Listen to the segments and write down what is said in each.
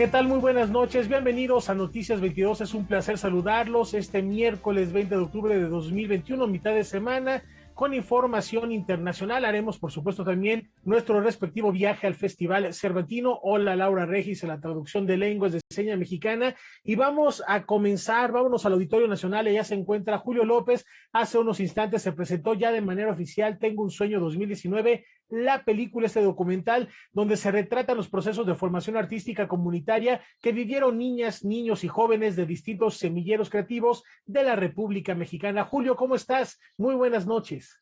¿Qué tal? Muy buenas noches. Bienvenidos a Noticias 22. Es un placer saludarlos este miércoles 20 de octubre de 2021, mitad de semana, con información internacional. Haremos, por supuesto, también nuestro respectivo viaje al Festival Cervantino. Hola, Laura Regis, en la traducción de lenguas de seña mexicana. Y vamos a comenzar, vámonos al Auditorio Nacional. Allá se encuentra Julio López. Hace unos instantes se presentó ya de manera oficial Tengo un sueño 2019, la película, este documental, donde se retratan los procesos de formación artística comunitaria que vivieron niñas, niños y jóvenes de distintos semilleros creativos de la República Mexicana. Julio, ¿cómo estás? Muy buenas noches.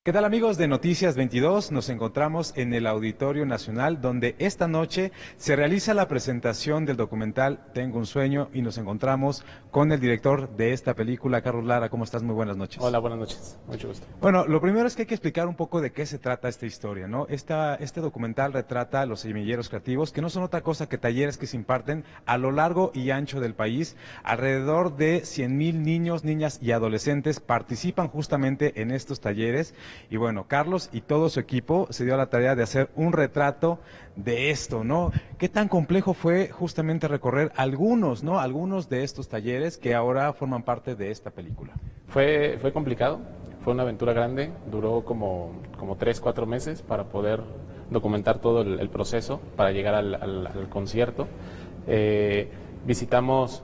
¿Qué tal, amigos de Noticias 22? Nos encontramos en el Auditorio Nacional, donde esta noche se realiza la presentación del documental Tengo un sueño, y nos encontramos con el director de esta película, Carlos Lara. ¿Cómo estás? Muy buenas noches. Hola, buenas noches. Mucho gusto. Bueno, lo primero es que hay que explicar un poco de qué se trata esta historia, ¿no? Este documental retrata los semilleros creativos, que no son otra cosa que talleres que se imparten a lo largo y ancho del país. Alrededor de 100,000 niños, niñas y adolescentes participan justamente en estos talleres. Y bueno, Carlos y todo su equipo se dio a la tarea de hacer un retrato de esto, ¿no? ¿Qué tan complejo fue justamente recorrer algunos, ¿no? Algunos de estos talleres que ahora forman parte de esta película? Fue complicado, fue una aventura grande, duró como 3, 4 meses para poder documentar todo el proceso para llegar al concierto. Visitamos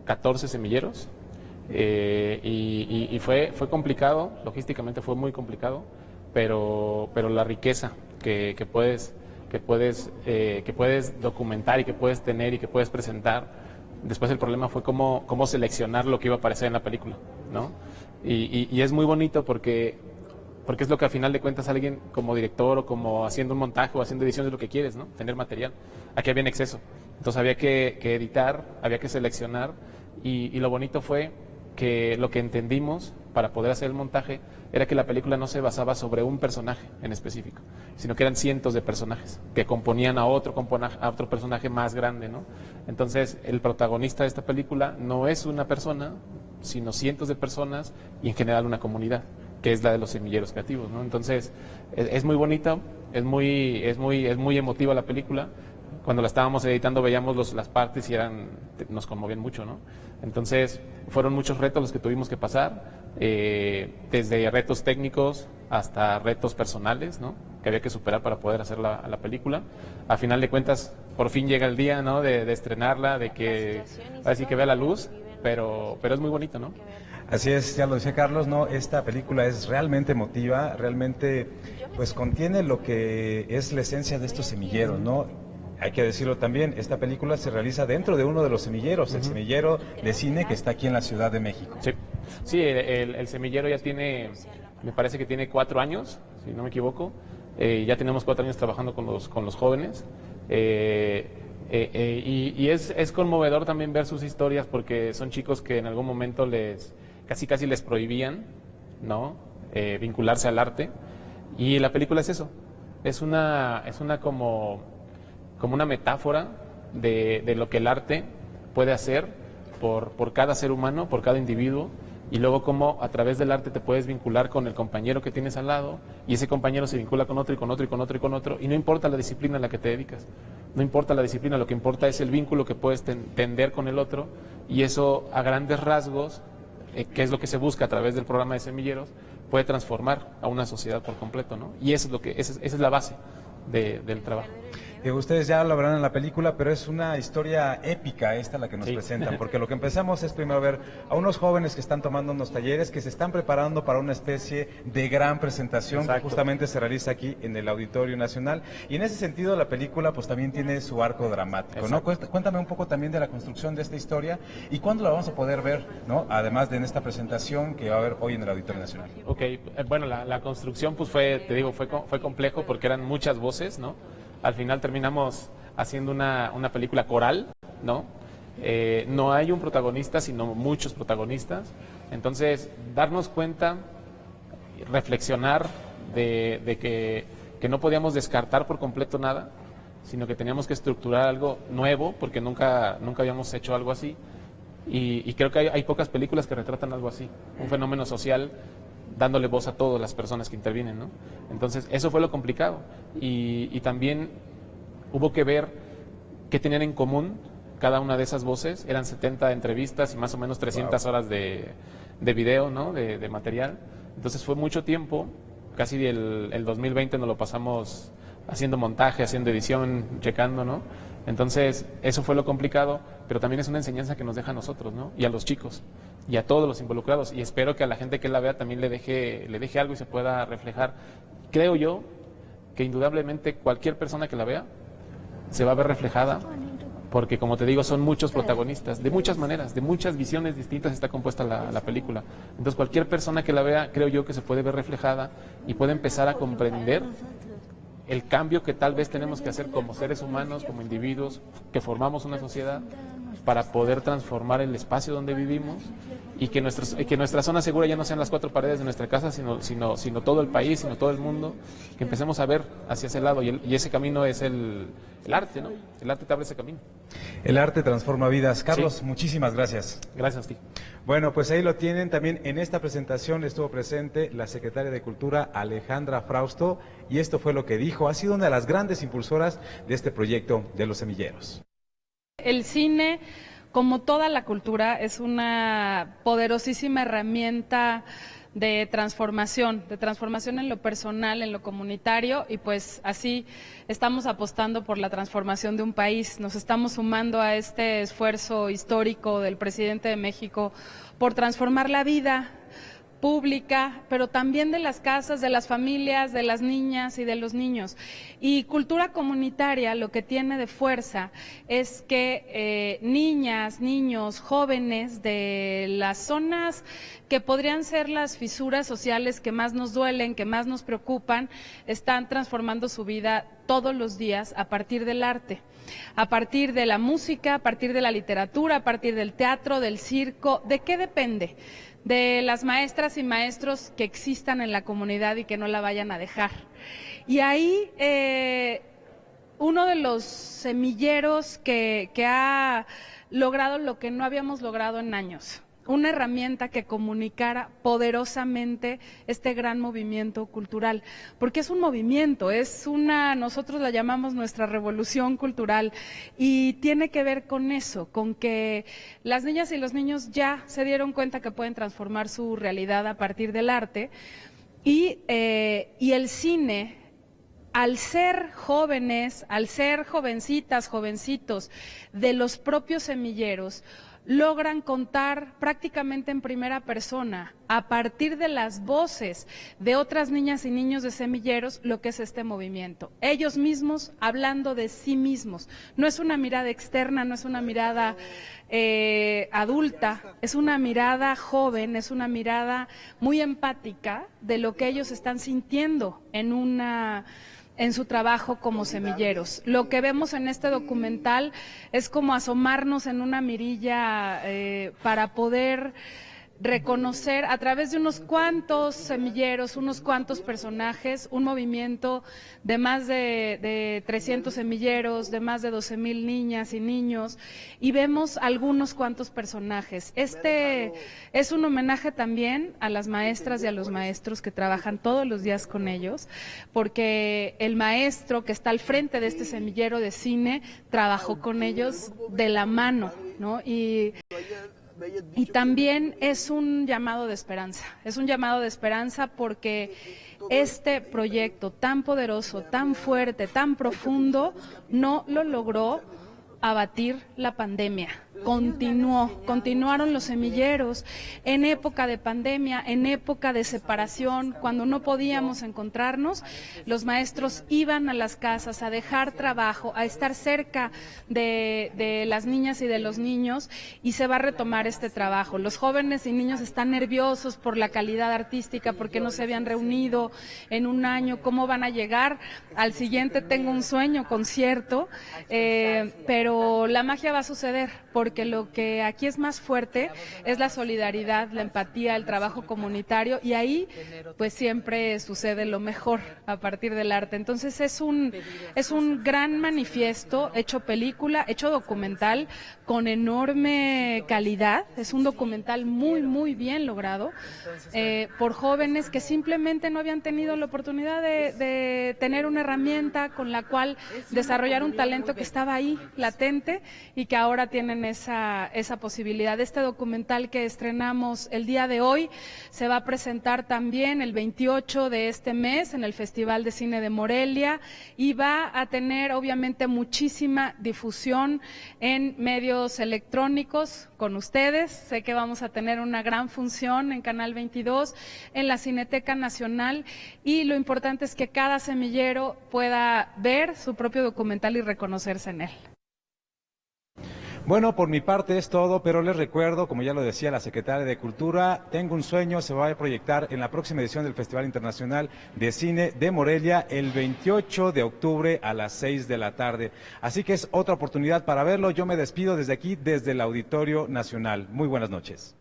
14 semilleros y fue complicado, logísticamente fue muy complicado, pero la riqueza que puedes documentar y que puedes tener y que puedes presentar. Después el problema fue cómo seleccionar lo que iba a aparecer en la película, ¿no? Y es muy bonito porque es lo que a final de cuentas alguien como director o como haciendo un montaje o haciendo edición es lo que quieres, ¿no? Tener material. Aquí había en exceso. Entonces había que editar, había que seleccionar y lo bonito fue que lo que entendimos para poder hacer el montaje era que la película no se basaba sobre un personaje en específico, sino que eran cientos de personajes que componían a otro personaje más grande, ¿no? Entonces, el protagonista de esta película no es una persona, sino cientos de personas y en general una comunidad, que es la de los semilleros creativos, ¿no? Entonces, es muy bonita, es muy emotiva la película. Cuando la estábamos editando veíamos las partes y nos conmovían mucho, ¿no? Entonces, fueron muchos retos los que tuvimos que pasar, desde retos técnicos hasta retos personales, ¿no? Que había que superar para poder hacer la película. A final de cuentas, por fin llega el día, ¿no? De estrenarla, de que así que vea la luz, pero es muy bonito, ¿no? Así es, ya lo decía Carlos, ¿no? Esta película es realmente emotiva, realmente pues contiene lo que es la esencia de estos semilleros, ¿no? Hay que decirlo también, esta película se realiza dentro de uno de los semilleros, el semillero de cine que está aquí en la Ciudad de México. Sí, el semillero ya tiene, me parece que tiene 4 años, si no me equivoco. Ya tenemos 4 años trabajando con los jóvenes. Y es conmovedor también ver sus historias porque son chicos que en algún momento casi les prohibían, ¿no? Vincularse al arte. Y la película es eso, es una como una metáfora de lo que el arte puede hacer por cada ser humano, por cada individuo, y luego cómo a través del arte te puedes vincular con el compañero que tienes al lado, y ese compañero se vincula con otro y con otro y con otro y con otro, y no importa la disciplina a la que te dedicas, no importa la disciplina, lo que importa es el vínculo que puedes tender con el otro, y eso a grandes rasgos, que es lo que se busca a través del programa de semilleros, puede transformar a una sociedad por completo, ¿no? Y eso es esa es la base del trabajo. Ustedes ya lo verán en la película, pero es una historia épica esta la que nos presentan, porque lo que empezamos es primero ver a unos jóvenes que están tomando unos talleres, que se están preparando para una especie de gran presentación. Exacto. Que justamente se realiza aquí en el Auditorio Nacional, y en ese sentido la película pues también tiene su arco dramático. Exacto. ¿No? Cuéntame un poco también de la construcción de esta historia y cuándo la vamos a poder ver, ¿no? Además de en esta presentación que va a haber hoy en el Auditorio Nacional. Ok, bueno, la construcción pues fue complejo porque eran muchas voces, ¿no? Al final terminamos haciendo una película coral, ¿no? No hay un protagonista, sino muchos protagonistas. Entonces, darnos cuenta, reflexionar de que no podíamos descartar por completo nada, sino que teníamos que estructurar algo nuevo, porque nunca habíamos hecho algo así. Y creo que hay pocas películas que retratan algo así, un fenómeno social dándole voz a todas las personas que intervienen, ¿no? Entonces, eso fue lo complicado. Y también Hubo que ver qué tenían en común cada una de esas voces. Eran 70 entrevistas y más o menos 300 horas de video, ¿no? de material. Entonces fue mucho tiempo, casi el 2020 nos lo pasamos haciendo montaje, haciendo edición, checando, ¿no? Entonces eso fue lo complicado, pero también es una enseñanza que nos deja a nosotros, ¿no? Y a los chicos, y a todos los involucrados, y espero que a la gente que la vea también le deje algo y se pueda reflejar. Creo yo que indudablemente cualquier persona que la vea se va a ver reflejada, porque como te digo, son muchos protagonistas, de muchas maneras, de muchas visiones distintas está compuesta la película. Entonces cualquier persona que la vea, creo yo que se puede ver reflejada y puede empezar a comprender el cambio que tal vez tenemos que hacer como seres humanos, como individuos, que formamos una sociedad, para poder transformar el espacio donde vivimos y que nuestra zona segura ya no sean las 4 paredes de nuestra casa, sino todo el país, sino todo el mundo, que empecemos a ver hacia ese lado, y ese camino es el arte, ¿no? El arte te abre ese camino. El arte transforma vidas. Carlos, Sí. Muchísimas gracias. Gracias a ti. Bueno, pues ahí lo tienen. También en esta presentación estuvo presente la secretaria de Cultura, Alejandra Frausto, y esto fue lo que dijo. Ha sido una de las grandes impulsoras de este proyecto de Los Semilleros. El cine, como toda la cultura, es una poderosísima herramienta de transformación en lo personal, en lo comunitario, y pues así estamos apostando por la transformación de un país. Nos estamos sumando a este esfuerzo histórico del presidente de México por transformar la vida pública, pero también de las casas, de las familias, de las niñas y de los niños. Y cultura comunitaria lo que tiene de fuerza es que niñas, niños, jóvenes de las zonas que podrían ser las fisuras sociales que más nos duelen, que más nos preocupan, están transformando su vida todos los días a partir del arte, a partir de la música, a partir de la literatura, a partir del teatro, del circo. ¿De qué depende? De las maestras y maestros que existan en la comunidad y que no la vayan a dejar. Y ahí uno de los semilleros que ha logrado lo que no habíamos logrado en años, una herramienta que comunicara poderosamente este gran movimiento cultural, porque es un movimiento, nosotros la llamamos nuestra revolución cultural, y tiene que ver con eso, con que las niñas y los niños ya se dieron cuenta que pueden transformar su realidad a partir del arte, y el cine, al ser jóvenes, al ser jovencitas, jovencitos de los propios semilleros, logran contar prácticamente en primera persona, a partir de las voces de otras niñas y niños de semilleros, lo que es este movimiento. Ellos mismos hablando de sí mismos. No es una mirada externa, no es una mirada adulta, es una mirada joven, es una mirada muy empática de lo que ellos están sintiendo en su trabajo como semilleros. Lo que vemos en este documental es como asomarnos en una mirilla para poder reconocer a través de unos cuantos semilleros, unos cuantos personajes, un movimiento de más de 300 semilleros, de más de 12,000 niñas y niños, y vemos algunos cuantos personajes. Este es un homenaje también a las maestras y a los maestros que trabajan todos los días con ellos, porque el maestro que está al frente de este semillero de cine trabajó con ellos de la mano, ¿no? Y también es un llamado de esperanza, porque este proyecto tan poderoso, tan fuerte, tan profundo, no lo logró abatir la pandemia. Continuaron los semilleros en época de pandemia, en época de separación, cuando no podíamos encontrarnos. Los maestros iban a las casas a dejar trabajo, a estar cerca de las niñas y de los niños, y se va a retomar este trabajo. Los jóvenes y niños están nerviosos por la calidad artística, porque no se habían reunido en un año. ¿Cómo van a llegar al siguiente Tengo un Sueño concierto? Pero la magia va a suceder, porque lo que aquí es más fuerte es la solidaridad, la empatía, el trabajo comunitario, y ahí pues siempre sucede lo mejor a partir del arte. Entonces es un gran manifiesto, hecho película, hecho documental, con enorme calidad. Es un documental muy, muy bien logrado, por jóvenes que simplemente no habían tenido la oportunidad de tener una herramienta con la cual desarrollar un talento que estaba ahí, latente, y que ahora tienen esa posibilidad. Este documental que estrenamos el día de hoy se va a presentar también el 28 de este mes en el Festival de Cine de Morelia, y va a tener obviamente muchísima difusión en medios electrónicos con ustedes. Sé que vamos a tener una gran función en Canal 22, en la Cineteca Nacional, y lo importante es que cada semillero pueda ver su propio documental y reconocerse en él. Bueno, por mi parte es todo, pero les recuerdo, como ya lo decía la secretaria de Cultura, Tengo un sueño se va a proyectar en la próxima edición del Festival Internacional de Cine de Morelia el 28 de octubre a las 6 de la tarde. Así que es otra oportunidad para verlo. Yo me despido desde aquí, desde el Auditorio Nacional. Muy buenas noches.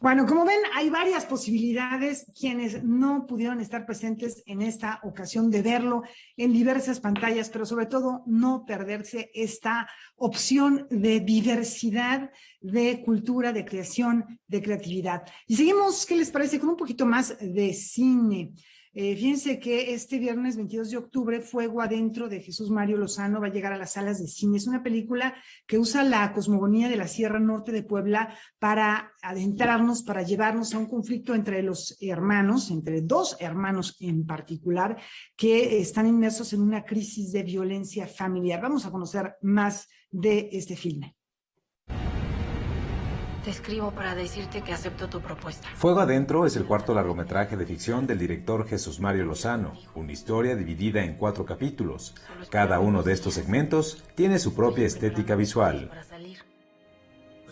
Bueno, como ven, hay varias posibilidades. Quienes no pudieron estar presentes en esta ocasión de verlo en diversas pantallas, pero sobre todo no perderse esta opción de diversidad, de cultura, de creación, de creatividad. Y seguimos, ¿qué les parece? Con un poquito más de cine. Fíjense que este viernes 22 de octubre, Fuego Adentro, de Jesús Mario Lozano, va a llegar a las salas de cine. Es una película que usa la cosmogonía de la Sierra Norte de Puebla para adentrarnos, para llevarnos a un conflicto entre los hermanos, entre dos hermanos en particular, que están inmersos en una crisis de violencia familiar. Vamos a conocer más de este filme. Te escribo para decirte que acepto tu propuesta. Fuego Adentro es el cuarto largometraje de ficción del director Jesús Mario Lozano, una historia dividida en 4 capítulos. Cada uno de estos segmentos tiene su propia estética visual.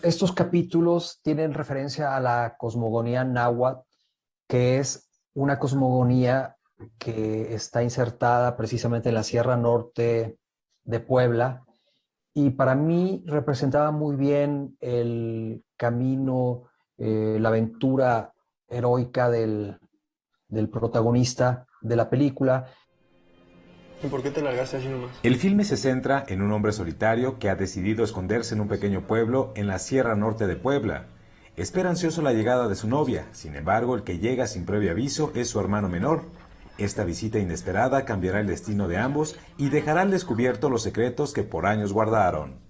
Estos capítulos tienen referencia a la cosmogonía náhuatl, que es una cosmogonía que está insertada precisamente en la Sierra Norte de Puebla, y para mí representaba muy bien el camino, la aventura heroica del protagonista de la película. ¿Y por qué te largaste así nomás? El filme se centra en un hombre solitario que ha decidido esconderse en un pequeño pueblo en la Sierra Norte de Puebla. Espera ansioso la llegada de su novia. Sin embargo, el que llega sin previo aviso es su hermano menor. Esta visita inesperada cambiará el destino de ambos y dejará al descubierto los secretos que por años guardaron.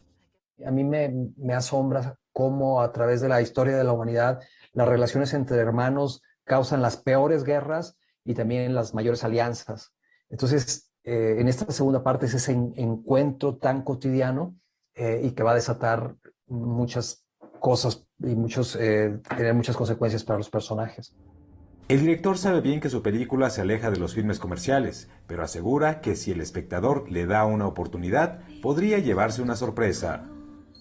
A mí me asombra cómo a través de la historia de la humanidad las relaciones entre hermanos causan las peores guerras y también las mayores alianzas. Entonces, en esta segunda parte es ese encuentro tan cotidiano y que va a desatar muchas cosas y tener muchas consecuencias para los personajes. El director sabe bien que su película se aleja de los filmes comerciales, pero asegura que si el espectador le da una oportunidad, podría llevarse una sorpresa.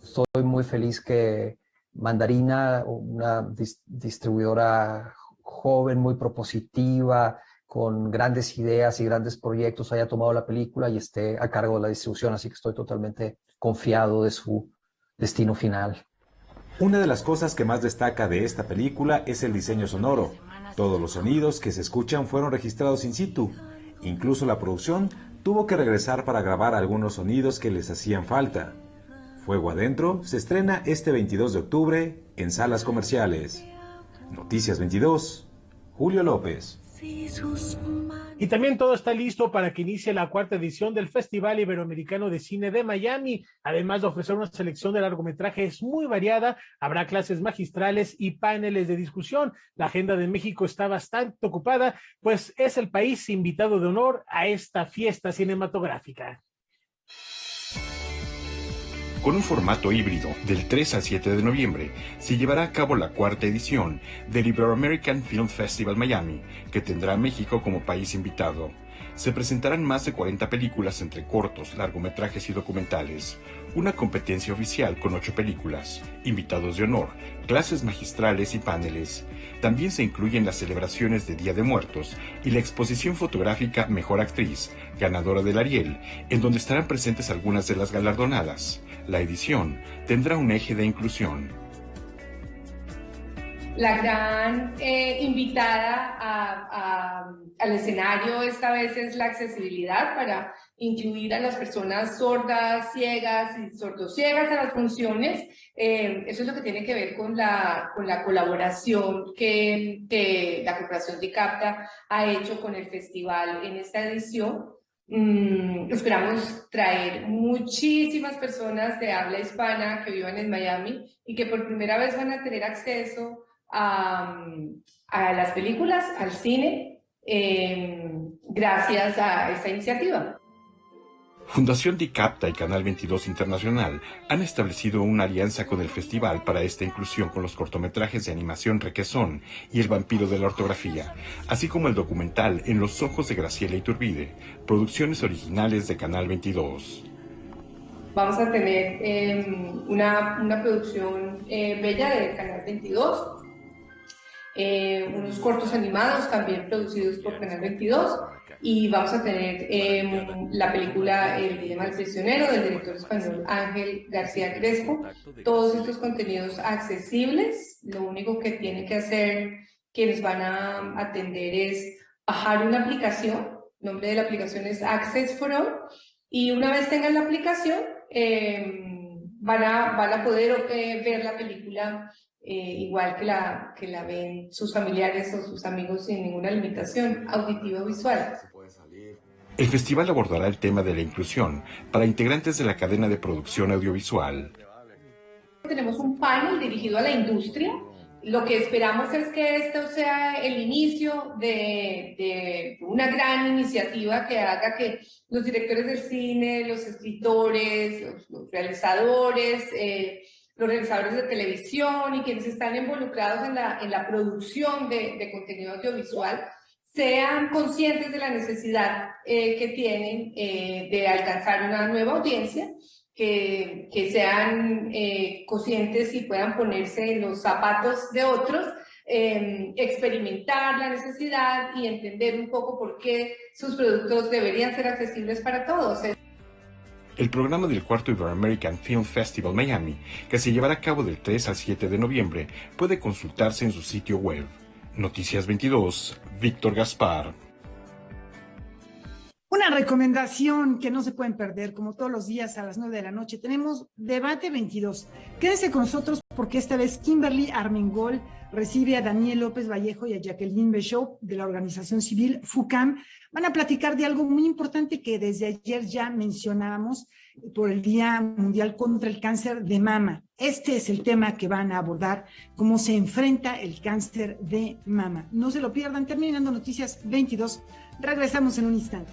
Estoy muy feliz que Mandarina, una distribuidora joven, muy propositiva, con grandes ideas y grandes proyectos, haya tomado la película y esté a cargo de la distribución, así que estoy totalmente confiado de su destino final. Una de las cosas que más destaca de esta película es el diseño sonoro. Todos los sonidos que se escuchan fueron registrados in situ. Incluso la producción tuvo que regresar para grabar algunos sonidos que les hacían falta. Fuego Adentro se estrena este 22 de octubre en salas comerciales. Noticias 22, Julio López. Y también todo está listo para que inicie la 4ª edición del Festival Iberoamericano de Cine de Miami. Además de ofrecer una selección de largometrajes muy variada, habrá clases magistrales y paneles de discusión. La agenda de México está bastante ocupada, pues es el país invitado de honor a esta fiesta cinematográfica. Con un formato híbrido, del 3 al 7 de noviembre, se llevará a cabo la 4ª edición del Ibero-American Film Festival Miami, que tendrá a México como país invitado. se presentarán más de 40 películas entre cortos, largometrajes y documentales. Una competencia oficial con 8 películas, invitados de honor, clases magistrales y paneles. También se incluyen las celebraciones de Día de Muertos y la exposición fotográfica Mejor Actriz, ganadora del Ariel, en donde estarán presentes algunas de las galardonadas. La edición tendrá un eje de inclusión. La gran invitada al escenario esta vez es la accesibilidad para incluir a las personas sordas, ciegas y sordociegas a las funciones. Eso es lo que tiene que ver con la colaboración que la Corporación DICAPTA ha hecho con el festival en esta edición. Esperamos traer muchísimas personas de habla hispana que vivan en Miami y que por primera vez van a tener acceso a las películas, al cine, gracias a esta iniciativa. Fundación DICAPTA y Canal 22 Internacional han establecido una alianza con el festival para esta inclusión con los cortometrajes de animación Requesón y El vampiro de la ortografía, así como el documental En los ojos de Graciela Iturbide, producciones originales de Canal 22. Vamos a tener una producción bella de Canal 22, unos cortos animados también producidos por Canal 22, y vamos a tener la película El dilema del prisionero del director español Ángel García Crespo. Todos estos contenidos accesibles. Lo único que tienen que hacer quienes van a atender es bajar una aplicación. El nombre de la aplicación es Access for All, y una vez tengan la aplicación van a poder ver la película igual que la ven sus familiares o sus amigos sin ninguna limitación auditiva o visual. El festival abordará el tema de la inclusión para integrantes de la cadena de producción audiovisual. Tenemos un panel dirigido a la industria. Lo que esperamos es que esto sea el inicio de una gran iniciativa que haga que los directores del cine, los escritores, los realizadores de televisión y quienes están involucrados en la producción de contenido audiovisual sean conscientes de la necesidad que tienen de alcanzar una nueva audiencia, que sean conscientes y puedan ponerse en los zapatos de otros, experimentar la necesidad y entender un poco por qué sus productos deberían ser accesibles para todos. El programa del cuarto Ibero-American Film Festival Miami, que se llevará a cabo del 3 al 7 de noviembre, puede consultarse en su sitio web. Noticias 22, Víctor Gaspar. Una recomendación que no se pueden perder, como todos los días a las 9 de la noche, tenemos Debate 22. Quédense con nosotros porque esta vez Kimberly Armengol recibe a Daniel López Vallejo y a Jacqueline Bechop de la organización civil FUCAM. Van a platicar de algo muy importante que desde ayer ya mencionábamos por el Día Mundial contra el Cáncer de Mama. Este es el tema que van a abordar, cómo se enfrenta el cáncer de mama. No se lo pierdan, terminando Noticias 22. Regresamos en un instante.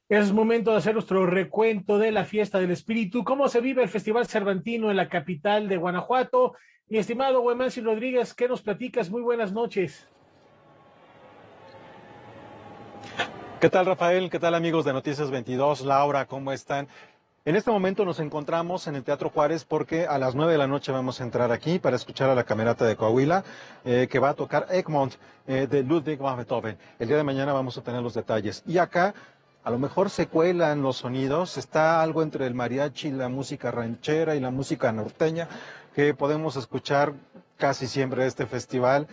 Es momento de hacer nuestro recuento de la Fiesta del Espíritu. ¿Cómo se vive el Festival Cervantino en la capital de Guanajuato? Mi estimado Huemansi Rodríguez, ¿qué nos platicas? Muy buenas noches. ¿Qué tal, Rafael? ¿Qué tal, amigos de Noticias 22? Laura, ¿cómo están? En este momento nos encontramos en el Teatro Juárez porque a las 9 de la noche vamos a entrar aquí para escuchar a la Camerata de Coahuila que va a tocar Egmont de Ludwig van Beethoven. El día de mañana vamos a tener los detalles. Y acá a lo mejor se cuelan los sonidos, está algo entre el mariachi, la música ranchera y la música norteña que podemos escuchar casi siempre de este festival.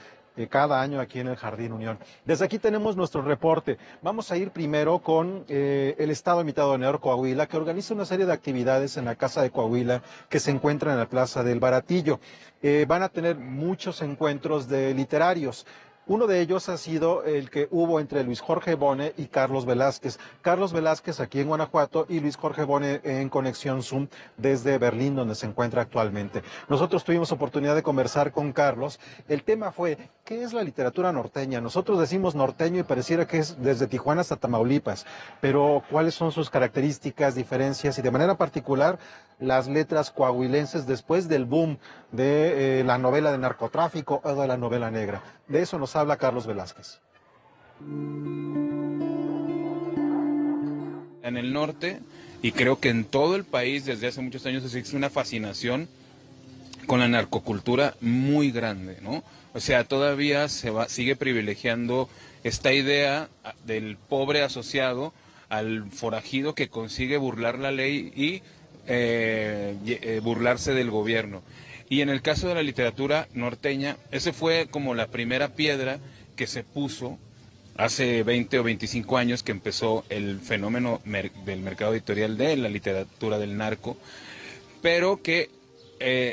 Cada año aquí en el Jardín Unión. Desde aquí tenemos nuestro reporte. Vamos a ir primero con el Estado Invitado de Honor Coahuila, que organiza una serie de actividades en la Casa de Coahuila que se encuentra en la Plaza del Baratillo. Van a tener muchos encuentros de literarios. Uno de ellos ha sido el que hubo entre Luis Jorge Bone y Carlos Velázquez. Carlos Velázquez aquí en Guanajuato y Luis Jorge Bone en conexión Zoom desde Berlín, donde se encuentra actualmente. Nosotros tuvimos oportunidad de conversar con Carlos. El tema fue, ¿qué es la literatura norteña? Nosotros decimos norteño y pareciera que es desde Tijuana hasta Tamaulipas, pero ¿cuáles son sus características, diferencias y de manera particular las letras coahuilenses después del boom de la novela de narcotráfico o de la novela negra? De eso nos habla Carlos Velázquez. En el norte, y creo que en todo el país desde hace muchos años existe una fascinación con la narcocultura muy grande, ¿no? O sea, todavía sigue privilegiando esta idea del pobre asociado al forajido que consigue burlar la ley y burlarse del gobierno. Y en el caso de la literatura norteña, ese fue como la primera piedra que se puso hace 20 o 25 años que empezó el fenómeno del mercado editorial de la literatura del narco, pero que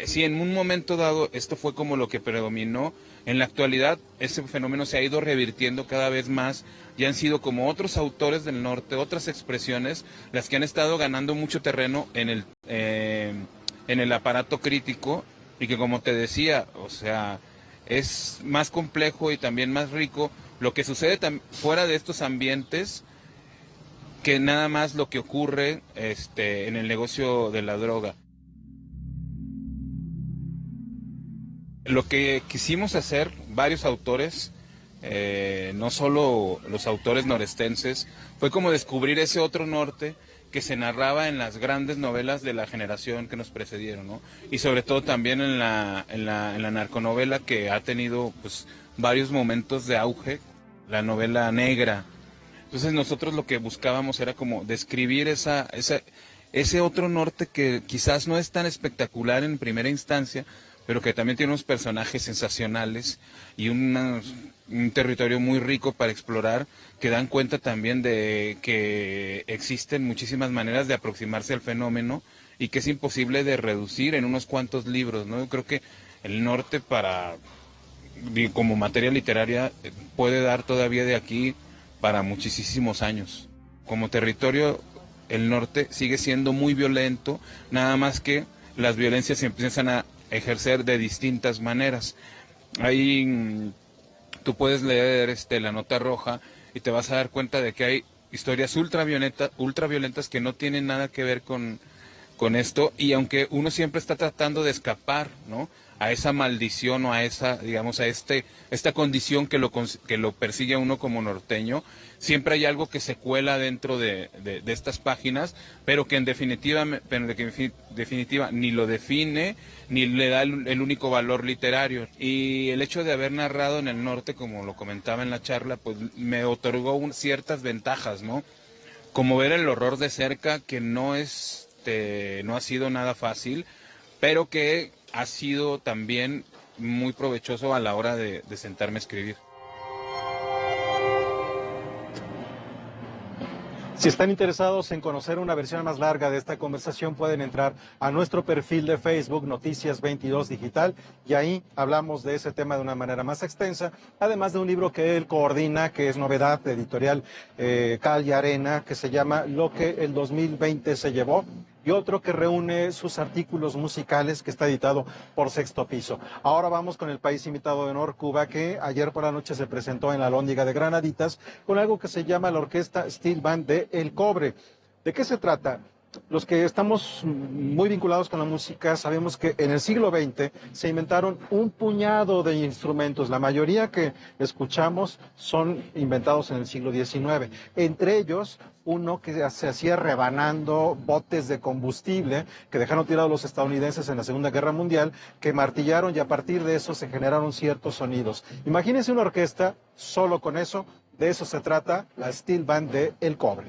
sí, en un momento dado esto fue como lo que predominó. En la actualidad ese fenómeno se ha ido revirtiendo cada vez más y han sido como otros autores del norte, otras expresiones, las que han estado ganando mucho terreno en el aparato crítico, y que, como te decía, o sea, es más complejo y también más rico lo que sucede fuera de estos ambientes que nada más lo que ocurre en el negocio de la droga. Lo que quisimos hacer varios autores, no solo los autores norestenses, fue como descubrir ese otro norte que se narraba en las grandes novelas de la generación que nos precedieron, ¿no? Y sobre todo también en la narconovela, que ha tenido pues varios momentos de auge, la novela negra. Entonces nosotros lo que buscábamos era como describir ese otro norte que quizás no es tan espectacular en primera instancia, pero que también tiene unos personajes sensacionales y un territorio muy rico para explorar, que dan cuenta también de que existen muchísimas maneras de aproximarse al fenómeno y que es imposible de reducir en unos cuantos libros, ¿no? Yo creo que el norte como materia literaria puede dar todavía de aquí para muchísimos años. Como territorio, el norte sigue siendo muy violento, nada más que las violencias se empiezan a ejercer de distintas maneras. Ahí tú puedes leer la nota roja y te vas a dar cuenta de que hay historias ultraviolentas que no tienen nada que ver con esto, y aunque uno siempre está tratando de escapar, ¿no?, a esa maldición o a esa, digamos, a esta condición que lo persigue a uno como norteño, siempre hay algo que se cuela dentro de estas páginas, pero que en definitiva ni lo define ni le da el único valor literario. Y el hecho de haber narrado en el norte, como lo comentaba en la charla, pues me otorgó ciertas ventajas, ¿no? Como ver el horror de cerca, que no ha sido nada fácil, pero que ha sido también muy provechoso a la hora de sentarme a escribir. Si están interesados en conocer una versión más larga de esta conversación, pueden entrar a nuestro perfil de Facebook, Noticias 22 Digital, y ahí hablamos de ese tema de una manera más extensa, además de un libro que él coordina, que es novedad de editorial Cal y Arena, que se llama Lo que el 2020 se llevó, y otro que reúne sus artículos musicales, que está editado por Sexto Piso. Ahora vamos con el país invitado de honor, Cuba, que ayer por la noche se presentó en la Alhóndiga de Granaditas con algo que se llama la Orquesta Steel Band de El Cobre. ¿De qué se trata? Los que estamos muy vinculados con la música sabemos que en el siglo XX se inventaron un puñado de instrumentos. La mayoría que escuchamos son inventados en el siglo XIX. Entre ellos, uno que se hacía rebanando botes de combustible que dejaron tirados los estadounidenses en la Segunda Guerra Mundial, que martillaron, y a partir de eso se generaron ciertos sonidos. Imagínense una orquesta solo con eso. De eso se trata la Steel Band de El Cobre.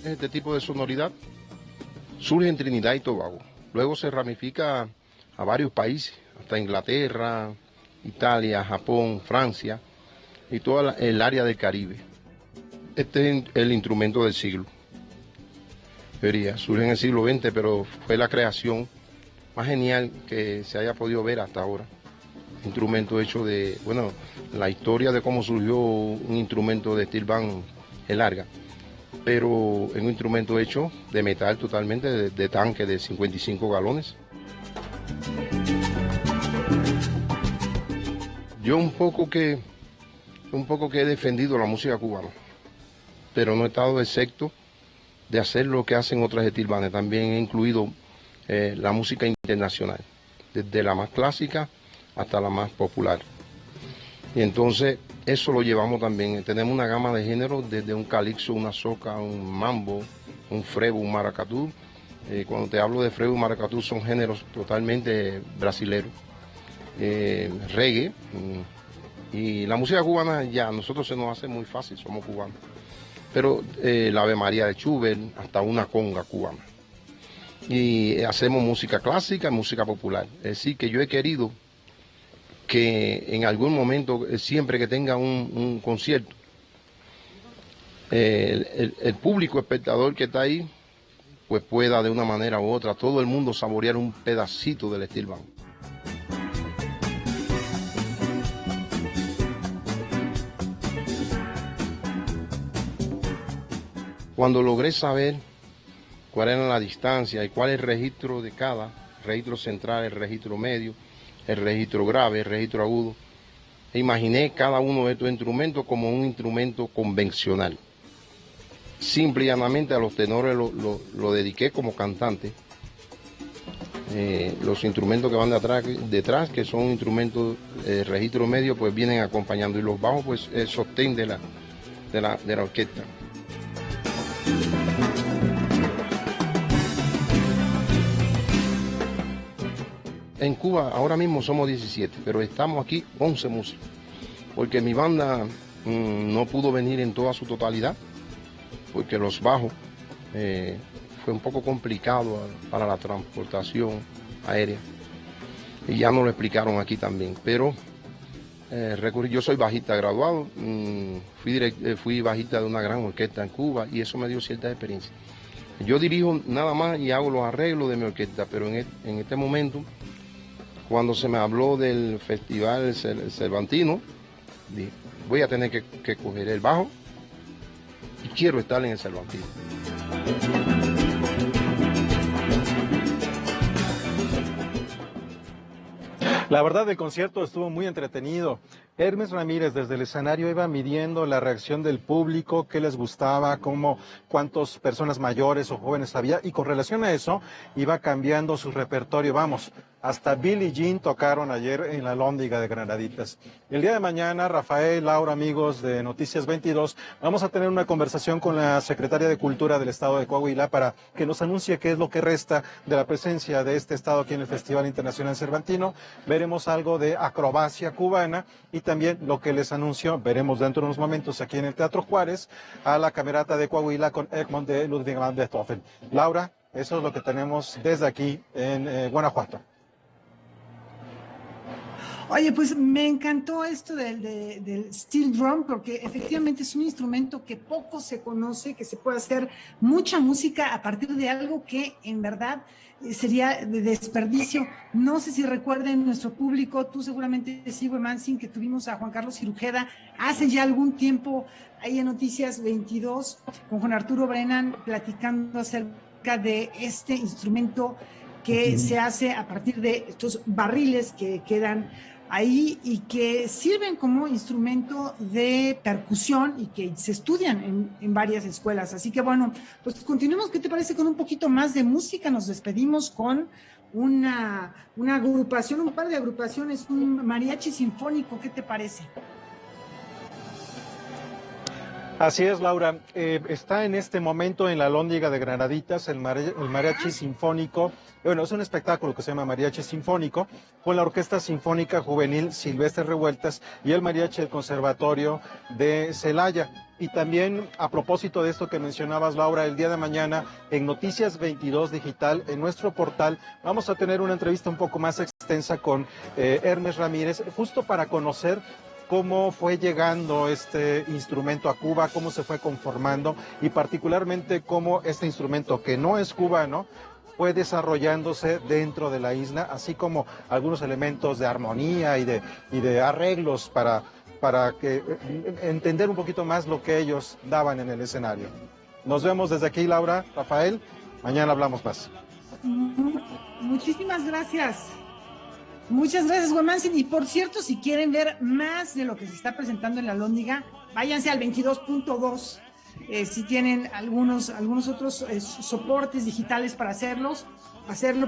Este tipo de sonoridad surge en Trinidad y Tobago, luego se ramifica a varios países, hasta Inglaterra, Italia, Japón, Francia y toda el área del Caribe. Este es el instrumento del siglo. Surge en el siglo XX, pero fue la creación más genial que se haya podido ver hasta ahora. Instrumento hecho de, bueno, la historia de cómo surgió un instrumento de steel band es larga, pero es un instrumento hecho de metal totalmente, de tanque de 55 galones. Yo un poco que he defendido la música cubana, pero no he estado excepto de hacer lo que hacen otras estilbanes. También he incluido la música internacional, desde la más clásica hasta la más popular. Y entonces eso lo llevamos también. Tenemos una gama de géneros, desde un calipso, una soca, un mambo, un frevo, un maracatú. Cuando te hablo de frevo y maracatú son géneros totalmente brasileros. Reggae. Y la música cubana ya a nosotros se nos hace muy fácil, somos cubanos. Pero la Ave María de Schubert, hasta una conga cubana. Y hacemos música clásica y música popular. Es decir, que yo he querido que en algún momento, siempre que tenga un concierto, el público espectador que está ahí, pues pueda de una manera u otra, todo el mundo saborear un pedacito del Steel Band. Cuando logré saber cuál era la distancia y cuál es el registro de cada, registro central, el registro medio, el registro grave, el registro agudo, imaginé cada uno de estos instrumentos como un instrumento convencional. Simple y llanamente a los tenores lo dediqué como cantante. Los instrumentos que van detrás, que son instrumentos de registro medio, pues vienen acompañando, y los bajos, pues el sostén de la orquesta. En Cuba ahora mismo somos 17, pero estamos aquí 11 músicos, porque mi banda no pudo venir en toda su totalidad, porque los bajos fue un poco complicado para la transportación aérea, y ya nos lo explicaron aquí también, pero yo soy bajista graduado, fui bajista de una gran orquesta en Cuba, y eso me dio cierta experiencia. Yo dirijo nada más y hago los arreglos de mi orquesta, pero en este momento, cuando se me habló del Festival Cervantino, dije, voy a tener que coger el bajo y quiero estar en el Cervantino. La verdad, el concierto estuvo muy entretenido. Hermes Ramírez desde el escenario iba midiendo la reacción del público, qué les gustaba, cuántas personas mayores o jóvenes había, y con relación a eso iba cambiando su repertorio. Vamos, hasta Billie Jean tocaron ayer en la Lóndiga de Granaditas. El día de mañana, Rafael, Laura, amigos de Noticias 22, vamos a tener una conversación con la secretaria de Cultura del Estado de Coahuila para que nos anuncie qué es lo que resta de la presencia de este estado aquí en el Festival Internacional Cervantino. Veremos algo de acrobacia cubana y también lo que les anunció, veremos dentro de unos momentos aquí en el Teatro Juárez, a la Camerata de Coahuila con Egmont de Ludwig van Beethoven. Laura, eso es lo que tenemos desde aquí en Guanajuato. Oye, pues me encantó esto del steel drum, porque efectivamente es un instrumento que poco se conoce, que se puede hacer mucha música a partir de algo que en verdad sería de desperdicio. No sé si recuerden nuestro público, tú seguramente sí, Mansing, que tuvimos a Juan Carlos Cirujeda hace ya algún tiempo ahí en Noticias 22 con Juan Arturo Brennan platicando acerca de este instrumento que se hace a partir de estos barriles que quedan ahí y que sirven como instrumento de percusión y que se estudian en varias escuelas. Así que bueno, pues continuemos, ¿qué te parece? Con un poquito más de música. Nos despedimos con una agrupación, un par de agrupaciones, un mariachi sinfónico, ¿qué te parece? Así es, Laura. Está en este momento en la Lóndiga de Granaditas el mariachi sinfónico. Bueno, es un espectáculo que se llama Mariachi Sinfónico, con la Orquesta Sinfónica Juvenil Silvestre Revueltas y el Mariachi del Conservatorio de Celaya. Y también, a propósito de esto que mencionabas, Laura, el día de mañana en Noticias 22 Digital, en nuestro portal, vamos a tener una entrevista un poco más extensa con Hermes Ramírez, justo para conocer cómo fue llegando este instrumento a Cuba, cómo se fue conformando y particularmente cómo este instrumento, que no es cubano, fue desarrollándose dentro de la isla, así como algunos elementos de armonía y de arreglos para entender un poquito más lo que ellos daban en el escenario. Nos vemos desde aquí, Laura, Rafael, mañana hablamos más. Muchísimas gracias. Muchas gracias, Juan Mansing. Y por cierto, si quieren ver más de lo que se está presentando en la Lóndiga, váyanse al 22.2 si tienen algunos otros soportes digitales para hacerlo,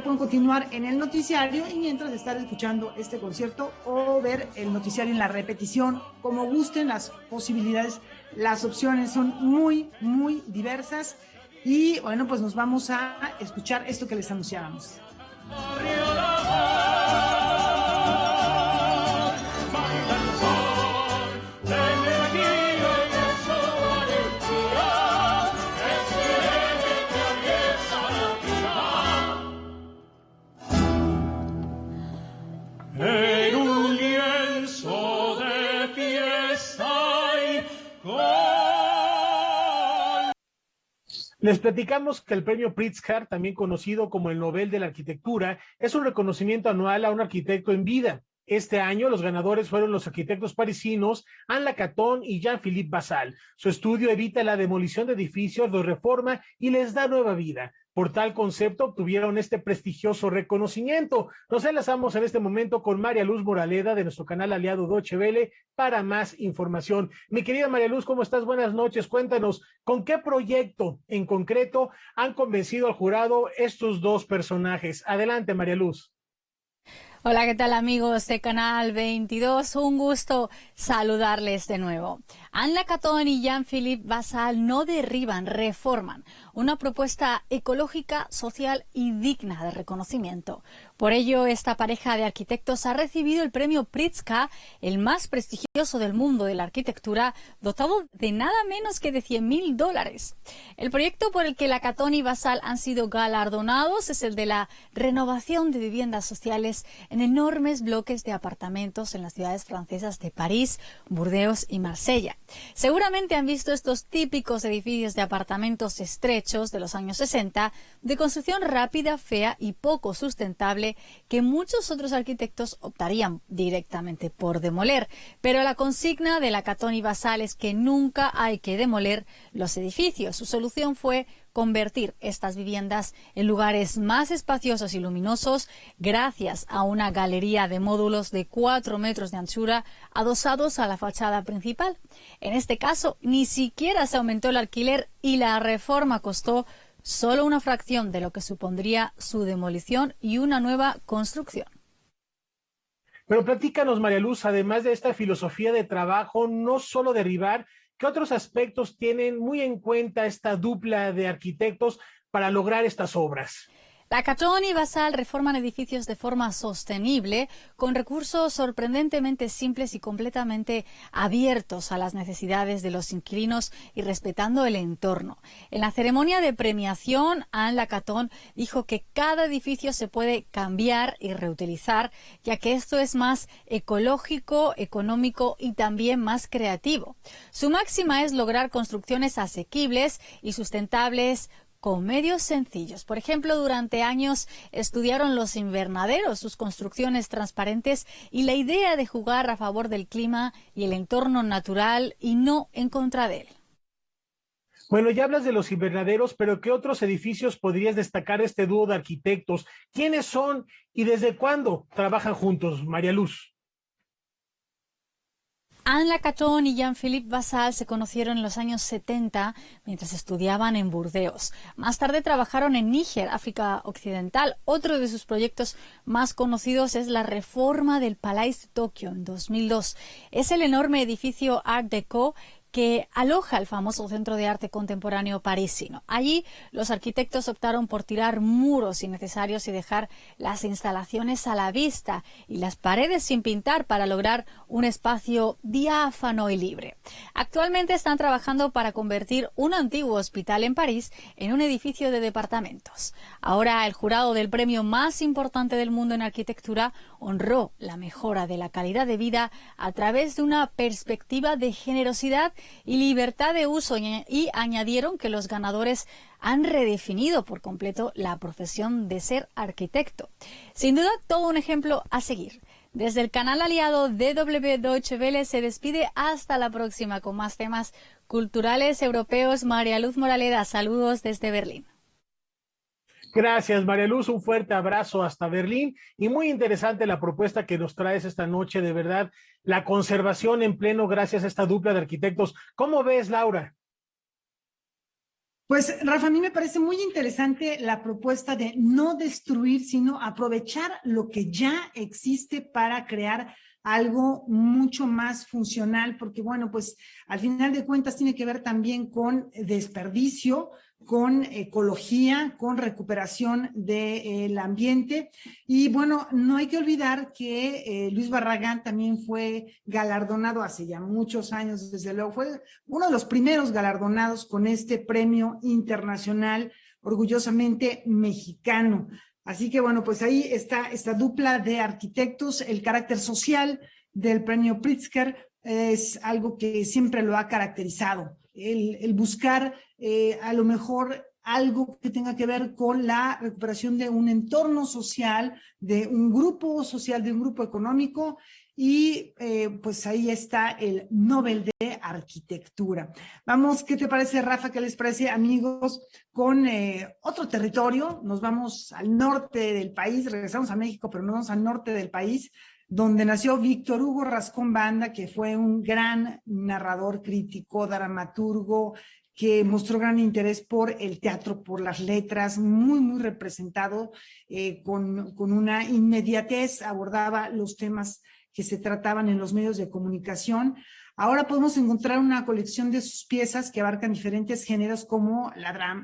pueden continuar en el noticiario y mientras estar escuchando este concierto o ver el noticiario en la repetición, como gusten. Las posibilidades, las opciones son muy, muy diversas. Y bueno, pues nos vamos a escuchar esto que les anunciábamos. En un lienzo de fiesta y Les platicamos que el premio Pritzker, también conocido como el Nobel de la Arquitectura, es un reconocimiento anual a un arquitecto en vida. Este año los ganadores fueron los arquitectos parisinos Anne Lacaton y Jean-Philippe Basal. Su estudio evita la demolición de edificios, los reforma y les da nueva vida. Por tal concepto obtuvieron este prestigioso reconocimiento. Nos enlazamos en este momento con María Luz Moraleda de nuestro canal aliado Deutsche Welle para más información. Mi querida María Luz, ¿cómo estás? Buenas noches. Cuéntanos, ¿con qué proyecto en concreto han convencido al jurado estos dos personajes? Adelante, María Luz. Hola, ¿qué tal amigos de Canal 22? Un gusto saludarles de nuevo. Anne Lacaton y Jean-Philippe Basal no derriban, reforman. Una propuesta ecológica, social y digna de reconocimiento. Por ello, esta pareja de arquitectos ha recibido el premio Pritzker, el más prestigioso del mundo de la arquitectura, dotado de nada menos que de $100,000. El proyecto por el que Lacaton y Basal han sido galardonados es el de la renovación de viviendas sociales en enormes bloques de apartamentos en las ciudades francesas de París, Burdeos y Marsella. Seguramente han visto estos típicos edificios de apartamentos estrechos de los años 60, de construcción rápida, fea y poco sustentable, que muchos otros arquitectos optarían directamente por demoler. Pero la consigna de Lacaton y Basal es que nunca hay que demoler los edificios. Su solución fue convertir estas viviendas en lugares más espaciosos y luminosos gracias a una galería de módulos de 4 metros de anchura adosados a la fachada principal. En este caso, ni siquiera se aumentó el alquiler y la reforma costó solo una fracción de lo que supondría su demolición y una nueva construcción. Pero platícanos, María Luz, además de esta filosofía de trabajo, no solo derribar, ¿qué otros aspectos tienen muy en cuenta esta dupla de arquitectos para lograr estas obras? Lacaton y Basal reforman edificios de forma sostenible, con recursos sorprendentemente simples y completamente abiertos a las necesidades de los inquilinos y respetando el entorno. En la ceremonia de premiación, Anne Lacaton dijo que cada edificio se puede cambiar y reutilizar, ya que esto es más ecológico, económico y también más creativo. Su máxima es lograr construcciones asequibles y sustentables con medios sencillos. Por ejemplo, durante años estudiaron los invernaderos, sus construcciones transparentes y la idea de jugar a favor del clima y el entorno natural y no en contra de él. Bueno, ya hablas de los invernaderos, pero ¿qué otros edificios podrías destacar de este dúo de arquitectos? ¿Quiénes son y desde cuándo trabajan juntos, María Luz? Anne Lacaton y Jean-Philippe Basal se conocieron en los años 70 mientras estudiaban en Burdeos. Más tarde trabajaron en Níger, África Occidental. Otro de sus proyectos más conocidos es la reforma del Palais de Tokio en 2002. Es el enorme edificio Art Deco que aloja el famoso Centro de Arte Contemporáneo parisino. Allí los arquitectos optaron por tirar muros innecesarios y dejar las instalaciones a la vista y las paredes sin pintar para lograr un espacio diáfano y libre. Actualmente están trabajando para convertir un antiguo hospital en París en un edificio de departamentos. Ahora el jurado del premio más importante del mundo en arquitectura honró la mejora de la calidad de vida a través de una perspectiva de generosidad y libertad de uso, y añadieron que los ganadores han redefinido por completo la profesión de ser arquitecto. Sin duda, todo un ejemplo a seguir. Desde el canal aliado DW Deutsche Welle se despide hasta la próxima con más temas culturales europeos. María Luz Moraleda, saludos desde Berlín. Gracias, María Luz, un fuerte abrazo hasta Berlín y muy interesante la propuesta que nos traes esta noche, de verdad, la conservación en pleno gracias a esta dupla de arquitectos. ¿Cómo ves, Laura? Pues, Rafa, a mí me parece muy interesante la propuesta de no destruir, sino aprovechar lo que ya existe para crear algo mucho más funcional, porque bueno, pues al final de cuentas tiene que ver también con desperdicio, con ecología, con recuperación del ambiente. Y bueno, no hay que olvidar que Luis Barragán también fue galardonado hace ya muchos años, desde luego, fue uno de los primeros galardonados con este premio internacional orgullosamente mexicano. Así que bueno, pues ahí está esta dupla de arquitectos. El carácter social del premio Pritzker es algo que siempre lo ha caracterizado. El buscar a lo mejor algo que tenga que ver con la recuperación de un entorno social, de un grupo social, de un grupo económico, y pues ahí está el Nobel de Arquitectura. Vamos, ¿qué te parece, Rafa? ¿Qué les parece, amigos? Con otro territorio, nos vamos al norte del país, regresamos a México, pero nos vamos al norte del país, donde nació Víctor Hugo Rascón Banda, que fue un gran narrador, crítico, dramaturgo, que mostró gran interés por el teatro, por las letras, muy representado, con una inmediatez, abordaba los temas que se trataban en los medios de comunicación. Ahora podemos encontrar una colección de sus piezas que abarcan diferentes géneros como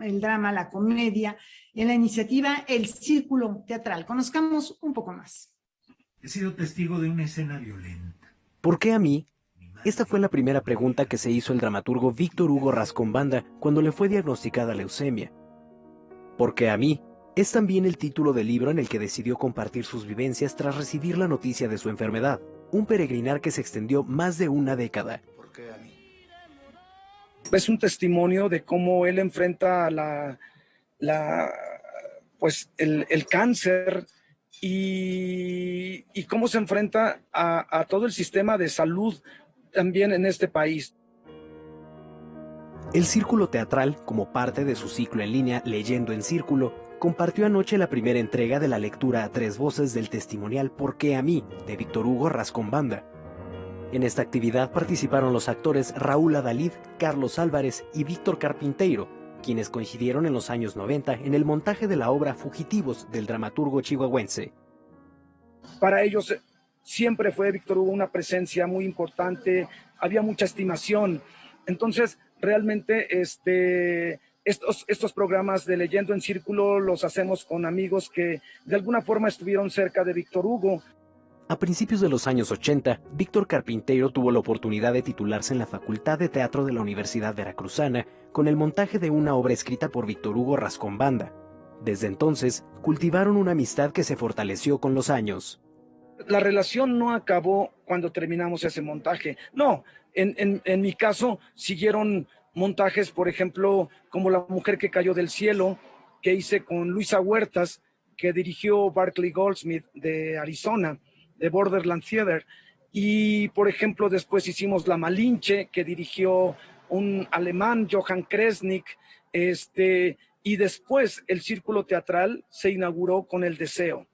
el drama, la comedia, en la iniciativa El Círculo Teatral. Conozcamos un poco más. He sido testigo de una escena violenta. ¿Por qué a mí? Esta fue la primera pregunta que se hizo el dramaturgo Víctor Hugo Rascón Banda cuando le fue diagnosticada leucemia. ¿Por qué a mí? Es también el título del libro en el que decidió compartir sus vivencias tras recibir la noticia de su enfermedad, un peregrinar que se extendió más de una década. ¿Por qué a mí? Es un testimonio de cómo él enfrenta el cáncer y cómo se enfrenta a todo el sistema de salud también en este país. El Círculo Teatral, como parte de su ciclo en línea Leyendo en Círculo, compartió anoche la primera entrega de la lectura a 3 voces del testimonial ¿Por qué a mí?, de Víctor Hugo Rascón Banda. En esta actividad participaron los actores Raúl Adalid, Carlos Álvarez y Víctor Carpinteiro, quienes coincidieron en los años 90 en el montaje de la obra Fugitivos del dramaturgo chihuahuense. Para ellos siempre fue Víctor Hugo una presencia muy importante, había mucha estimación. Entonces, realmente estos programas de Leyendo en Círculo los hacemos con amigos que de alguna forma estuvieron cerca de Víctor Hugo. A principios de los años 80, Víctor Carpinteiro tuvo la oportunidad de titularse en la Facultad de Teatro de la Universidad Veracruzana con el montaje de una obra escrita por Víctor Hugo Rascón Banda. Desde entonces, cultivaron una amistad que se fortaleció con los años. La relación no acabó cuando terminamos ese montaje. No, en mi caso siguieron montajes, por ejemplo, como La mujer que cayó del cielo, que hice con Luisa Huertas, que dirigió Barclay Goldsmith de Arizona, de Borderland Theater. Y, por ejemplo, después hicimos La Malinche, que dirigió un alemán, Johann Kresnik, y después el Círculo Teatral se inauguró con El Deseo,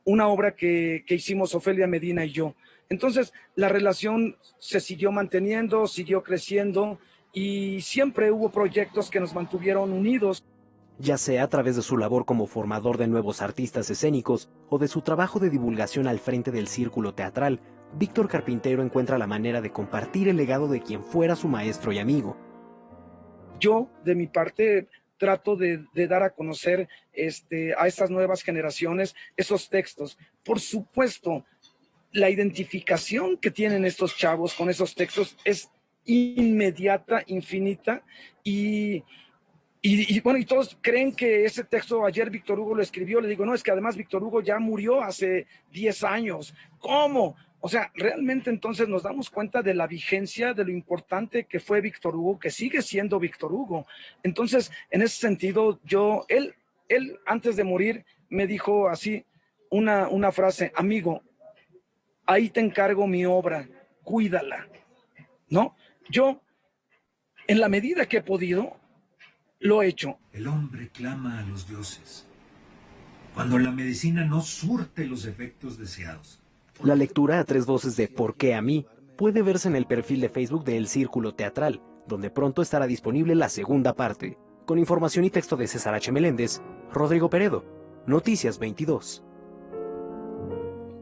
una obra que hicimos Ofelia Medina y yo. Entonces, la relación se siguió manteniendo, siguió creciendo y siempre hubo proyectos que nos mantuvieron unidos. Ya sea a través de su labor como formador de nuevos artistas escénicos o de su trabajo de divulgación al frente del Círculo Teatral, Víctor Carpinteiro encuentra la manera de compartir el legado de quien fuera su maestro y amigo. Yo, de mi parte, trato de dar a conocer a estas nuevas generaciones esos textos. Por supuesto, la identificación que tienen estos chavos con esos textos es inmediata, infinita, y todos creen que ese texto ayer Víctor Hugo lo escribió. Le digo, no, es que además Víctor Hugo ya murió hace 10 años. ¿Cómo? O sea, realmente entonces nos damos cuenta de la vigencia, de lo importante que fue Víctor Hugo, que sigue siendo Víctor Hugo. Entonces, en ese sentido, él antes de morir me dijo así una frase: amigo, ahí te encargo mi obra, cuídala, ¿no? Yo, en la medida que he podido, lo he hecho. El hombre clama a los dioses cuando la medicina no surte los efectos deseados. La lectura a 3 voces de ¿Por qué a mí? Puede verse en el perfil de Facebook de El Círculo Teatral, donde pronto estará disponible la segunda parte. Con información y texto de César H. Meléndez, Rodrigo Peredo, Noticias 22.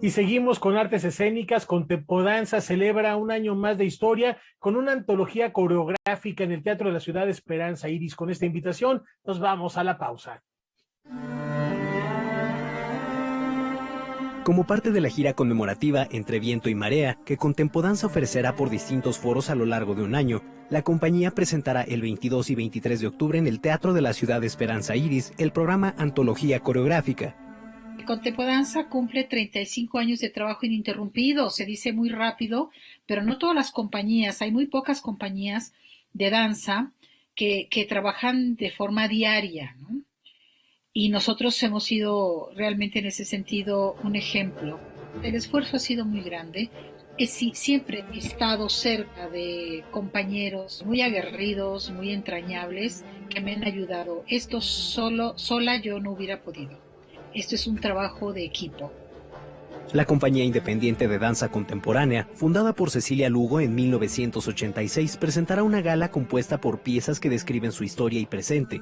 Y seguimos con artes escénicas. Contempodanza celebra un año más de historia con una antología coreográfica en el Teatro de la Ciudad Esperanza Iris. Con esta invitación nos vamos a la pausa. Como parte de la gira conmemorativa Entre Viento y Marea, que Contempodanza ofrecerá por distintos foros a lo largo de un año, la compañía presentará el 22 y 23 de octubre en el Teatro de la Ciudad Esperanza Iris el programa Antología Coreográfica. Contempodanza cumple 35 años de trabajo ininterrumpido, se dice muy rápido, pero no todas las compañías, hay muy pocas compañías de danza que trabajan de forma diaria, ¿no? Y nosotros hemos sido realmente en ese sentido un ejemplo. El esfuerzo ha sido muy grande. Siempre he estado cerca de compañeros muy aguerridos, muy entrañables, que me han ayudado. Esto sola yo no hubiera podido. Esto es un trabajo de equipo. La compañía independiente de danza contemporánea, fundada por Cecilia Lugo en 1986, presentará una gala compuesta por piezas que describen su historia y presente.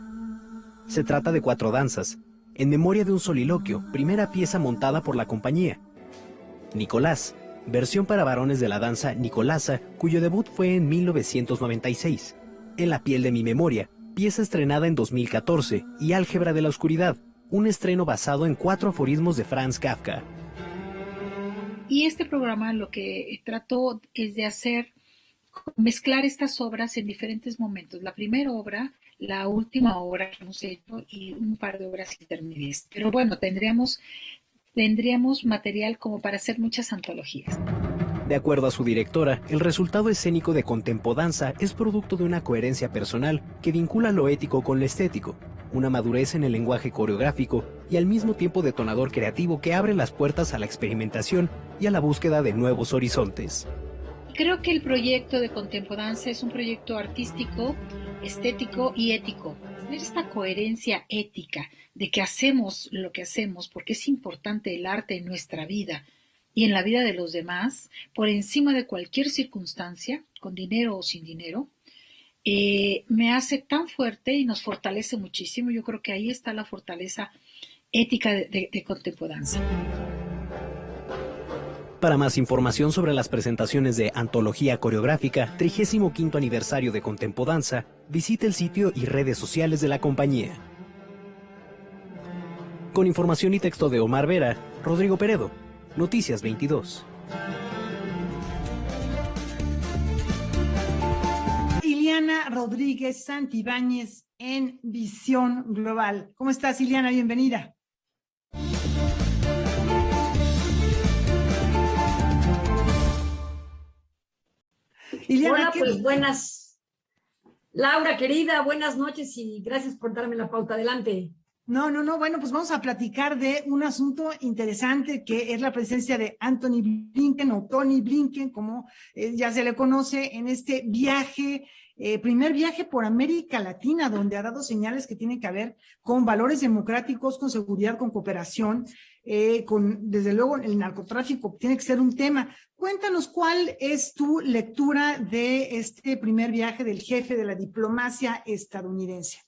Se trata de 4 danzas, en memoria de un soliloquio, primera pieza montada por la compañía. Nicolás, versión para varones de la danza Nicolasa, cuyo debut fue en 1996. En la piel de mi memoria, pieza estrenada en 2014, y Álgebra de la oscuridad, un estreno basado en 4 aforismos de Franz Kafka. Y este programa lo que trató es de mezclar estas obras en diferentes momentos. La primera obra, la última obra que hemos hecho y un par de obras intermedias. Pero bueno, tendríamos material como para hacer muchas antologías. De acuerdo a su directora, el resultado escénico de Contempodanza es producto de una coherencia personal que vincula lo ético con lo estético, una madurez en el lenguaje coreográfico y al mismo tiempo detonador creativo que abre las puertas a la experimentación y a la búsqueda de nuevos horizontes. Creo que el proyecto de Contempodanza es un proyecto artístico, estético y ético. Tener esta coherencia ética de que hacemos lo que hacemos porque es importante el arte en nuestra vida y en la vida de los demás, por encima de cualquier circunstancia, con dinero o sin dinero, me hace tan fuerte y nos fortalece muchísimo. Yo creo que ahí está la fortaleza ética de Contempodanza. Para más información sobre las presentaciones de Antología Coreográfica 35º aniversario de Contempodanza, visite el sitio y redes sociales de la compañía. Con información y texto de Omar Vera, Rodrigo Peredo, Noticias 22. Ileana Rodríguez Santibáñez en Visión Global. ¿Cómo estás, Ileana? Bienvenida. Ileana, hola, pues buenas. Laura, querida, buenas noches y gracias por darme la pauta. Adelante. No, bueno, pues vamos a platicar de un asunto interesante que es la presencia de Anthony Blinken o Tony Blinken, como ya se le conoce, en este viaje, primer viaje por América Latina, donde ha dado señales que tienen que ver con valores democráticos, con seguridad, con cooperación, desde luego el narcotráfico tiene que ser un tema. Cuéntanos cuál es tu lectura de este primer viaje del jefe de la diplomacia estadounidense.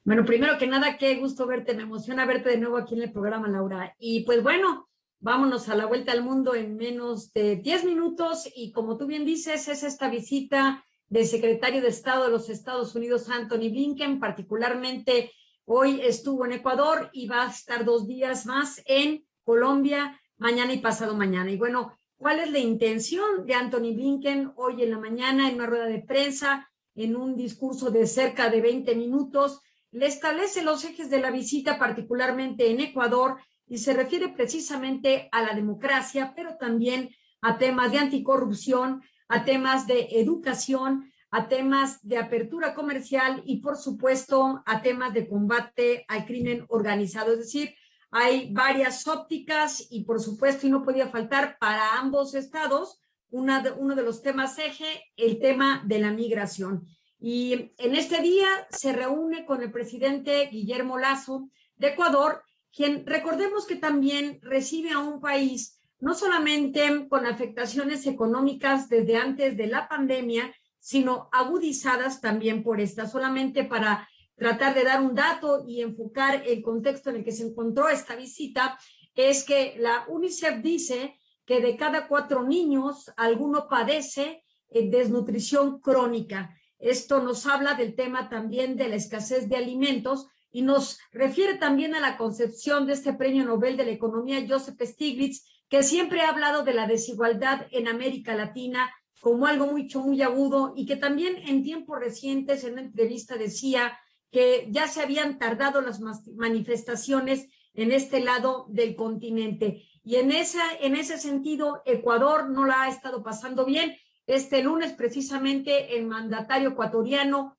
Bueno, primero que nada, qué gusto verte, me emociona verte de nuevo aquí en el programa, Laura. Y pues bueno, vámonos a la vuelta al mundo en menos de 10 minutos y como tú bien dices, es esta visita del secretario de Estado de los Estados Unidos, Anthony Blinken, particularmente hoy estuvo en Ecuador y va a estar 2 días más en Colombia, mañana y pasado mañana. Y bueno, ¿cuál es la intención de Anthony Blinken hoy en la mañana en una rueda de prensa, en un discurso de cerca de 20 minutos? Le establece los ejes de la visita, particularmente en Ecuador, y se refiere precisamente a la democracia, pero también a temas de anticorrupción, a temas de educación, a temas de apertura comercial y, por supuesto, a temas de combate al crimen organizado. Es decir, hay varias ópticas y, por supuesto, y no podía faltar para ambos estados, uno de los temas eje, el tema de la migración. Y en este día se reúne con el presidente Guillermo Lasso de Ecuador, quien recordemos que también recibe a un país no solamente con afectaciones económicas desde antes de la pandemia, sino agudizadas también por esta. Solamente para tratar de dar un dato y enfocar el contexto en el que se encontró esta visita, es que la UNICEF dice que de cada 4 niños, alguno padece desnutrición crónica. Esto nos habla del tema también de la escasez de alimentos y nos refiere también a la concepción de este premio Nobel de la Economía, Joseph Stiglitz, que siempre ha hablado de la desigualdad en América Latina como algo muy agudo, y que también en tiempos recientes en una entrevista decía que ya se habían tardado las manifestaciones en este lado del continente. Y en ese sentido, Ecuador no la ha estado pasando bien. Este lunes, precisamente, el mandatario ecuatoriano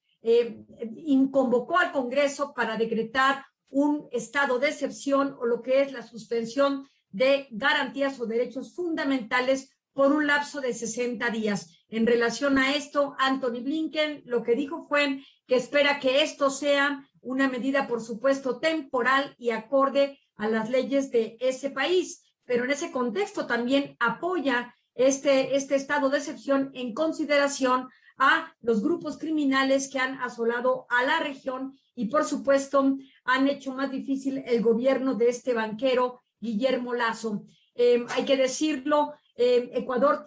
convocó al Congreso para decretar un estado de excepción, o lo que es la suspensión de garantías o derechos fundamentales por un lapso de 60 días. En relación a esto, Anthony Blinken lo que dijo fue que espera que esto sea una medida, por supuesto, temporal y acorde a las leyes de ese país, pero en ese contexto también apoya este estado de excepción en consideración a los grupos criminales que han asolado a la región y, por supuesto, han hecho más difícil el gobierno de este banquero Guillermo Lasso. Hay que decirlo, Ecuador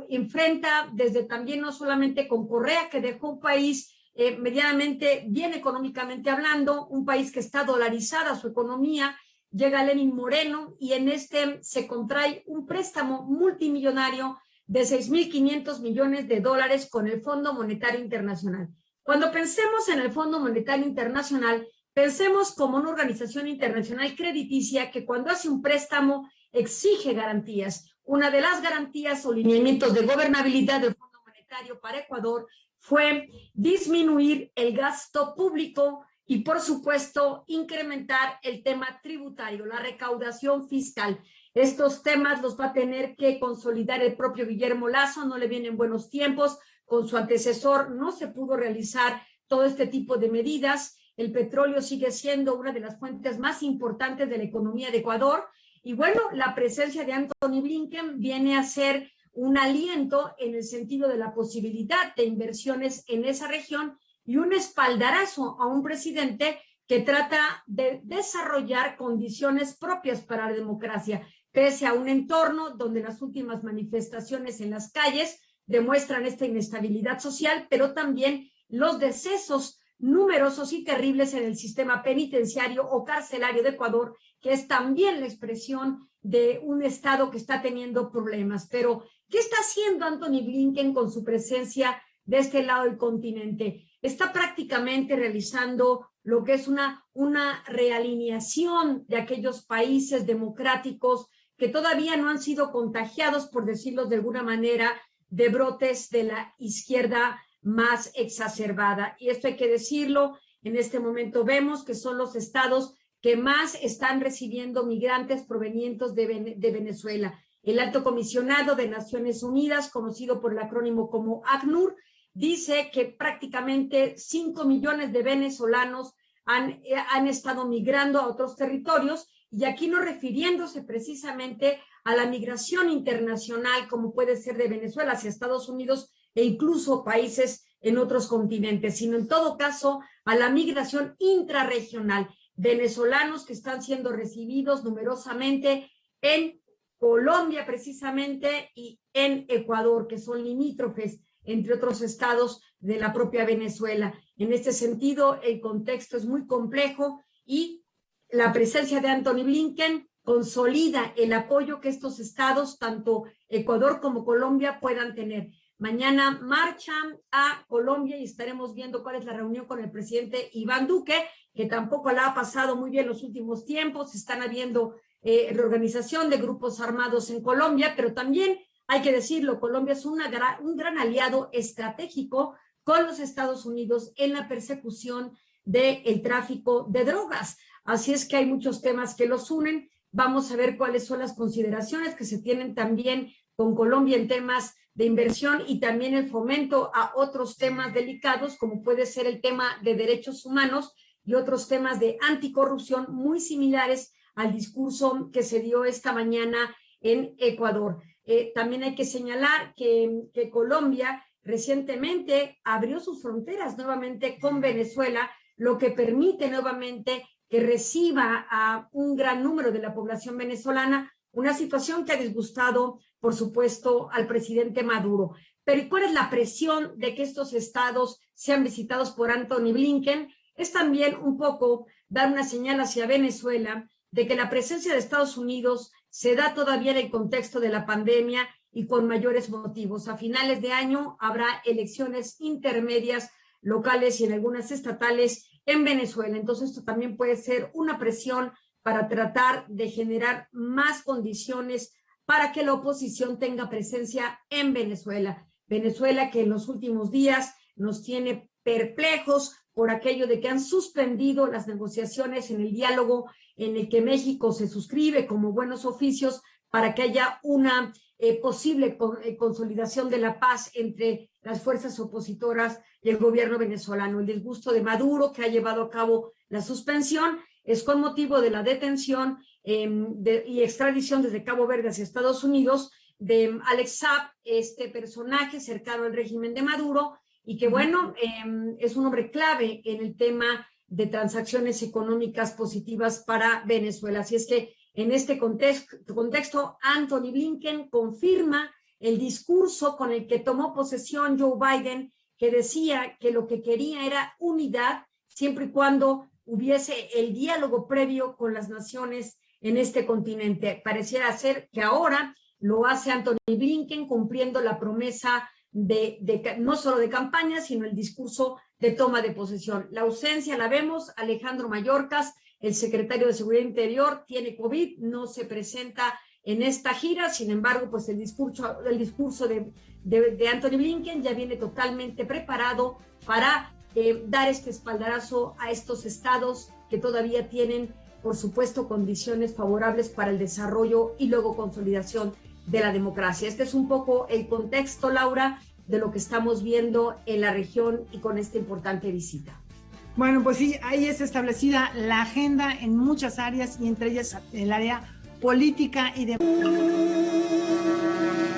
enfrenta desde también no solamente con Correa, que dejó un país medianamente bien económicamente hablando, un país que está dolarizada su economía, llega Lenín Moreno y en se contrae un préstamo multimillonario de 6.500 millones de dólares con el Fondo Monetario Internacional. Cuando pensemos en el Fondo Monetario Internacional, pensemos como una organización internacional crediticia que cuando hace un préstamo exige garantías. Una de las garantías o lineamientos de gobernabilidad del Fondo Monetario para Ecuador fue disminuir el gasto público y, por supuesto, incrementar el tema tributario, la recaudación fiscal. Estos temas los va a tener que consolidar el propio Guillermo Lasso, no le vienen buenos tiempos, con su antecesor no se pudo realizar todo este tipo de medidas. El petróleo sigue siendo una de las fuentes más importantes de la economía de Ecuador. Y bueno, la presencia de Anthony Blinken viene a ser un aliento en el sentido de la posibilidad de inversiones en esa región y un espaldarazo a un presidente que trata de desarrollar condiciones propias para la democracia, pese a un entorno donde las últimas manifestaciones en las calles demuestran esta inestabilidad social, pero también los decesos numerosos y terribles en el sistema penitenciario o carcelario de Ecuador, que es también la expresión de un Estado que está teniendo problemas. Pero, ¿qué está haciendo Anthony Blinken con su presencia de este lado del continente? Está prácticamente realizando lo que es una realineación de aquellos países democráticos que todavía no han sido contagiados, por decirlo de alguna manera, de brotes de la izquierda más exacerbada. Y esto hay que decirlo, en este momento vemos que son los estados que más están recibiendo migrantes provenientes de Venezuela. El Alto Comisionado de Naciones Unidas, conocido por el acrónimo como ACNUR, dice que prácticamente 5 millones de venezolanos han estado migrando a otros territorios, y aquí no refiriéndose precisamente a la migración internacional, como puede ser de Venezuela hacia Estados Unidos e incluso países en otros continentes, sino en todo caso a la migración intrarregional. Venezolanos que están siendo recibidos numerosamente en Colombia precisamente y en Ecuador, que son limítrofes, entre otros estados de la propia Venezuela. En este sentido, el contexto es muy complejo y la presencia de Anthony Blinken consolida el apoyo que estos estados, tanto Ecuador como Colombia, puedan tener. Mañana marchan a Colombia y estaremos viendo cuál es la reunión con el presidente Iván Duque, que tampoco la ha pasado muy bien los últimos tiempos. Están habiendo reorganización de grupos armados en Colombia, pero también hay que decirlo, Colombia es un gran aliado estratégico con los Estados Unidos en la persecución del tráfico de drogas. Así es que hay muchos temas que los unen. Vamos a ver cuáles son las consideraciones que se tienen también con Colombia en temas de inversión y también el fomento a otros temas delicados, como puede ser el tema de derechos humanos y otros temas de anticorrupción muy similares al discurso que se dio esta mañana en Ecuador. También hay que señalar que Colombia recientemente abrió sus fronteras nuevamente con Venezuela lo que permite nuevamente que reciba a un gran número de la población venezolana, una situación que ha disgustado, por supuesto, al presidente Maduro. Pero ¿cuál es la presión de que estos estados sean visitados por Anthony Blinken? Es también un poco dar una señal hacia Venezuela de que la presencia de Estados Unidos se da todavía en el contexto de la pandemia y con mayores motivos. A finales de año habrá elecciones intermedias locales y en algunas estatales en Venezuela. Entonces esto también puede ser una presión para tratar de generar más condiciones para que la oposición tenga presencia en Venezuela. Venezuela que en los últimos días nos tiene perplejos por aquello de que han suspendido las negociaciones en el diálogo en el que México se suscribe como buenos oficios para que haya una posible consolidación de la paz entre las fuerzas opositoras y el gobierno venezolano. El disgusto de Maduro, que ha llevado a cabo la suspensión, es con motivo de la detención y extradición desde Cabo Verde hacia Estados Unidos de Alex Saab, este personaje cercano al régimen de Maduro, y que, bueno, es un hombre clave en el tema de transacciones económicas positivas para Venezuela. Así es que en este contexto, Anthony Blinken confirma el discurso con el que tomó posesión Joe Biden, que decía que lo que quería era unidad, siempre y cuando hubiese el diálogo previo con las naciones en este continente. Pareciera ser que ahora lo hace Anthony Blinken cumpliendo la promesa no solo de campaña, sino el discurso de toma de posesión. La ausencia la vemos, Alejandro Mayorkas, el secretario de Seguridad Interior, tiene COVID, no se presenta en esta gira, sin embargo, pues el discurso de Anthony Blinken ya viene totalmente preparado para dar este espaldarazo a estos estados que todavía tienen, por supuesto, condiciones favorables para el desarrollo y luego consolidación de la democracia. Este es un poco el contexto, Laura, de lo que estamos viendo en la región y con esta importante visita. Bueno, pues sí, ahí es establecida la agenda en muchas áreas y entre ellas el área política y de...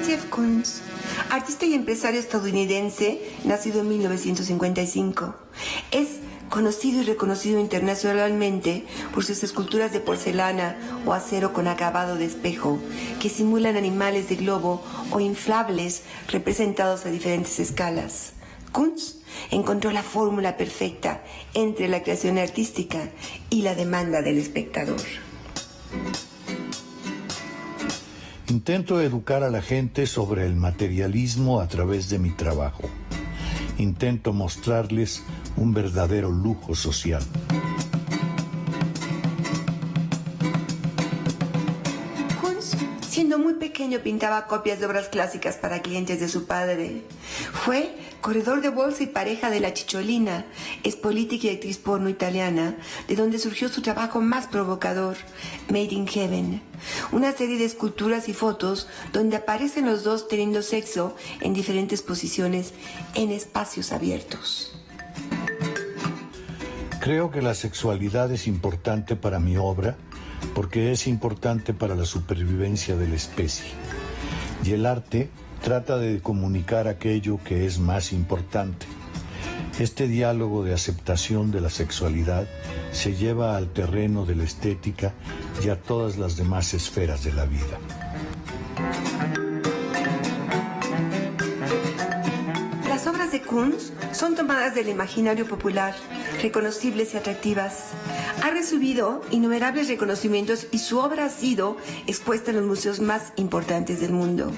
Jeff Koons, artista y empresario estadounidense, nacido en 1955. Es conocido y reconocido internacionalmente por sus esculturas de porcelana o acero con acabado de espejo, que simulan animales de globo o inflables representados a diferentes escalas. Koons encontró la fórmula perfecta entre la creación artística y la demanda del espectador. Intento educar a la gente sobre el materialismo a través de mi trabajo. Intento mostrarles un verdadero lujo social. Koons, siendo muy pequeño, pintaba copias de obras clásicas para clientes de su padre. Fue corredor de bolsa y pareja de la Chicholina, es política y actriz porno italiana, de donde surgió su trabajo más provocador, Made in Heaven, una serie de esculturas y fotos donde aparecen los dos teniendo sexo en diferentes posiciones en espacios abiertos. Creo que la sexualidad es importante para mi obra porque es importante para la supervivencia de la especie. Y el arte trata de comunicar aquello que es más importante. Este diálogo de aceptación de la sexualidad se lleva al terreno de la estética y a todas las demás esferas de la vida. Las obras de Koons son tomadas del imaginario popular, reconocibles y atractivas. Ha recibido innumerables reconocimientos y su obra ha sido expuesta en los museos más importantes del mundo.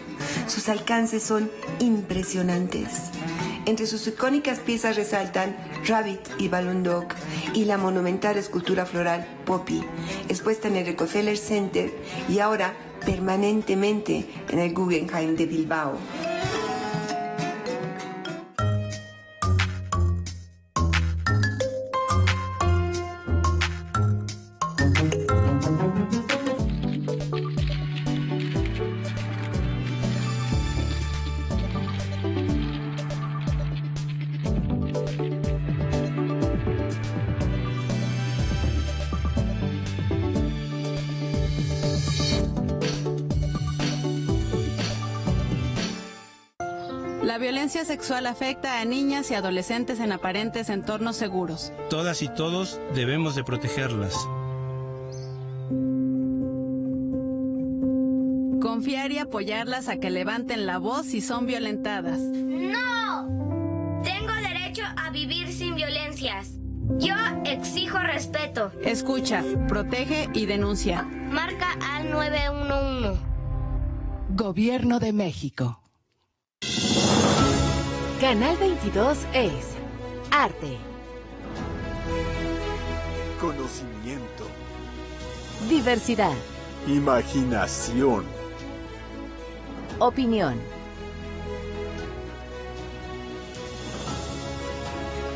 Sus alcances son impresionantes. Entre sus icónicas piezas resaltan Rabbit y Balloon Dog y la monumental escultura floral Poppy, expuesta en el Rockefeller Center y ahora permanentemente en el Guggenheim de Bilbao. La violencia sexual afecta a niñas y adolescentes en aparentes entornos seguros. Todas y todos debemos de protegerlas. Confiar y apoyarlas a que levanten la voz si son violentadas. ¡No! Tengo derecho a vivir sin violencias. Yo exijo respeto. Escucha, protege y denuncia. Marca al 911. Gobierno de México. Canal 22 es arte, conocimiento, diversidad, imaginación, opinión,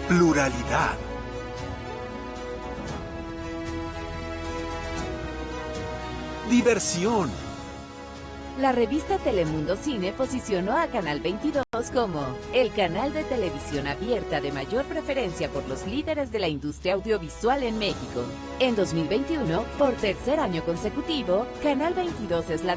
pluralidad, diversión. La revista Telemundo Cine posicionó a Canal 22 como el canal de televisión abierta de mayor preferencia por los líderes de la industria audiovisual en México. En 2021, por tercer año consecutivo, Canal 22 es la